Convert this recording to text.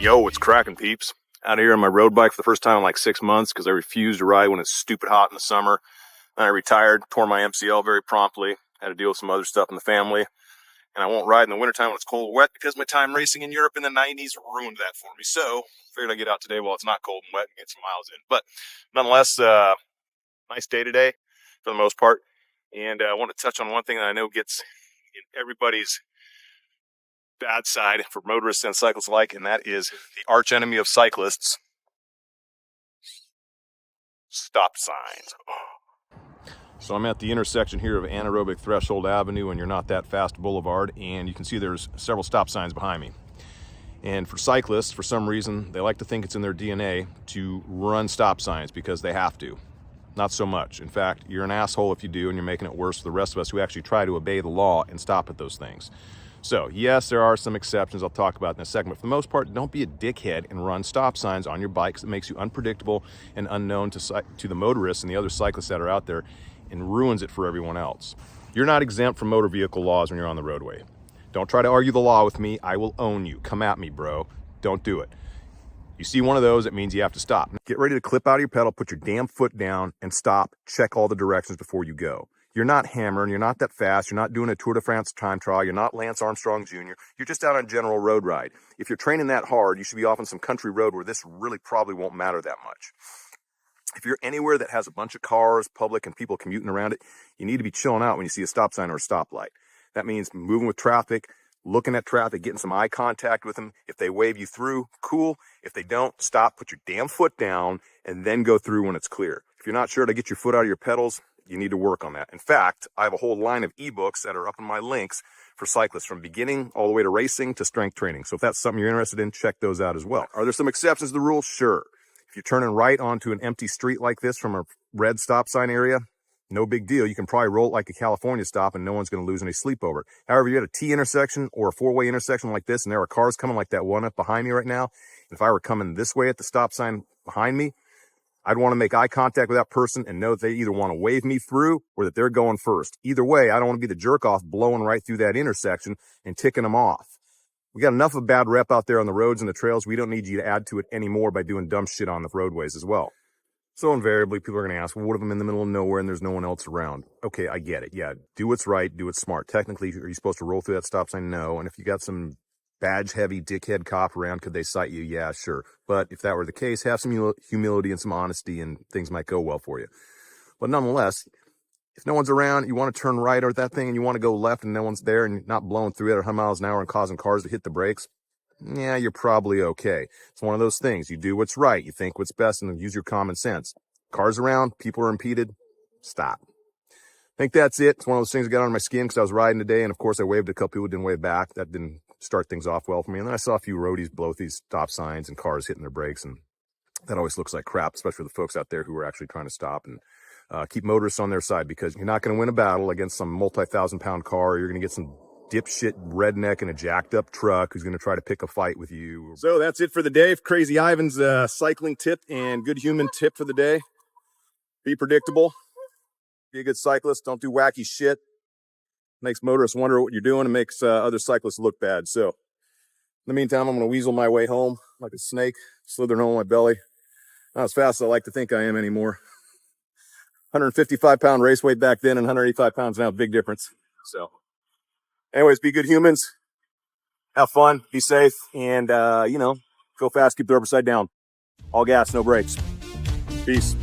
Yo, it's cracking, peeps. Out here on my road bike for the first time in like 6 months because I refused to ride when it's stupid hot in the summer. Then I retired, tore my MCL very promptly, had to deal with some other stuff in the family. And I won't ride in the wintertime when it's cold and wet because my time racing in Europe in the 90s ruined that for me. So, figured I'd get out today while it's not cold and wet and get some miles in. But nonetheless, nice day today for the most part. And I want to touch on one thing that I know gets in everybody's bad side for motorists and cyclists alike, and that is the arch enemy of cyclists: stop signs. So I'm at the intersection here of Anaerobic Threshold Avenue and You're Not That Fast Boulevard, and you can see there's several stop signs behind me. And for cyclists, for some reason, they like to think it's in their DNA to run stop signs because they have to. Not so much. In fact, you're an asshole if you do, and you're making it worse for the rest of us who actually try to obey the law and stop at those things. So, yes, there are some exceptions I'll talk about in a second, but for the most part, don't be a dickhead and run stop signs on your bikes that makes you unpredictable and unknown to the motorists and the other cyclists that are out there and ruins it for everyone else. You're not exempt from motor vehicle laws when you're on the roadway. Don't try to argue the law with me. I will own you. Come at me, bro. Don't do it. You see one of those, it means you have to stop. Get ready to clip out of your pedal, put your damn foot down, and stop. Check all the directions before you go. You're not hammering, you're not that fast, you're not doing a Tour de France time trial, you're not Lance Armstrong Jr., you're just out on a general road ride. If you're training that hard, you should be off on some country road where this really probably won't matter that much. If you're anywhere that has a bunch of cars, public, and people commuting around it, you need to be chilling out when you see a stop sign or a stoplight. That means moving with traffic, looking at traffic, getting some eye contact with them. If they wave you through, cool. If they don't, stop, put your damn foot down, and then go through when it's clear. If you're not sure to get your foot out of your pedals, you need to work on that. In fact, I have a whole line of ebooks that are up in my links for cyclists from beginning all the way to racing to strength training. So if that's something you're interested in, check those out as well. Are there some exceptions to the rule? Sure. If you're turning right onto an empty street like this from a red stop sign area, no big deal. You can probably roll it like a California stop and no one's going to lose any sleep over it. However, you're at a T intersection or a four-way intersection like this and there are cars coming like that one up behind me right now. If I were coming this way at the stop sign behind me, I'd want to make eye contact with that person and know that they either want to wave me through or that they're going first. Either way, I don't want to be the jerk off blowing right through that intersection and ticking them off. We got enough of a bad rep out there on the roads and the trails. We don't need you to add to it anymore by doing dumb shit on the roadways as well. So invariably, people are going to ask, well, what if I'm in the middle of nowhere and there's no one else around? Okay, I get it. Yeah, do what's right, do what's smart. Technically, are you supposed to roll through that stop sign? No. And if you got some badge-heavy dickhead cop around, could they cite you? Yeah, sure. But if that were the case, have some humility and some honesty and things might go well for you. But nonetheless, if no one's around, you want to turn right or that thing and you want to go left and no one's there and you're not blowing through it at 100 miles an hour and causing cars to hit the brakes, yeah, you're probably okay. It's one of those things. You do what's right. You think what's best and use your common sense. Cars around, people are impeded, stop. I think that's it. It's one of those things that got on my skin because I was riding today and of course I waved at a couple people who didn't wave back. That didn't start things off well for me. And then I saw a few roadies blow these stop signs and cars hitting their brakes, and that always looks like crap, especially for the folks out there who are actually trying to stop and keep motorists on their side, because you're not going to win a battle against some multi-thousand-pound car. You're going to get some dipshit redneck in a jacked up truck who's going to try to pick a fight with you. So that's it for the day. Crazy Ivan's cycling tip and good human tip for the day. Be predictable. Be a good cyclist. Don't do wacky shit. Makes motorists wonder what you're doing and makes other cyclists look bad. So in the meantime, I'm going to weasel my way home like a snake, slithering home my belly. Not as fast as I like to think I am anymore. 155-pound race weight back then and 185 pounds now, big difference. So anyways, be good humans. Have fun. Be safe. And, go fast. Keep the rubber side down. All gas, no brakes. Peace.